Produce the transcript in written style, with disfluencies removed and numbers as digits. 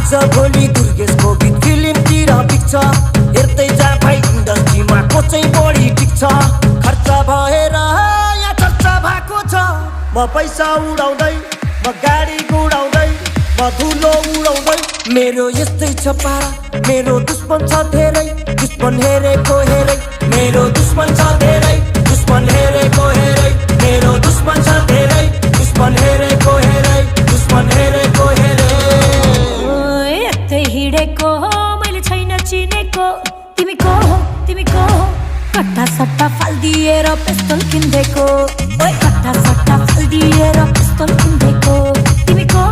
आज भोलि दुर्गेशको गीत फिल्मतिर बिक्छ हेर्दै जा भाइ इन्डस्ट्रीमा को चाहिँ बढी टिक्छ खर्च भएर यहाँ चर्चा भएको छ म पैसा उडाउँदै म गाडी गुडाउँदै म धुलो उडाउँदै मेरो यस्तै छ पारा मेरो दुश्मन छ धेरै दुश्मन हेरेको हेरै मेरो दुश्मन छ धेरै दुश्मन हेरेको हेरै मेरो दुश्मन छ धेरै दुश्मन हेरेको हेरै दुश्मन हेरेको हेरै यतै हिँडेको मैले छैन चिनेको तिमी को हो कट्टा सट्टा फाल्दिएर पिस्तल किन्देको ओइ कट्टा सट्टा फाल्दिएर पिस्तल किन्देको तिमी को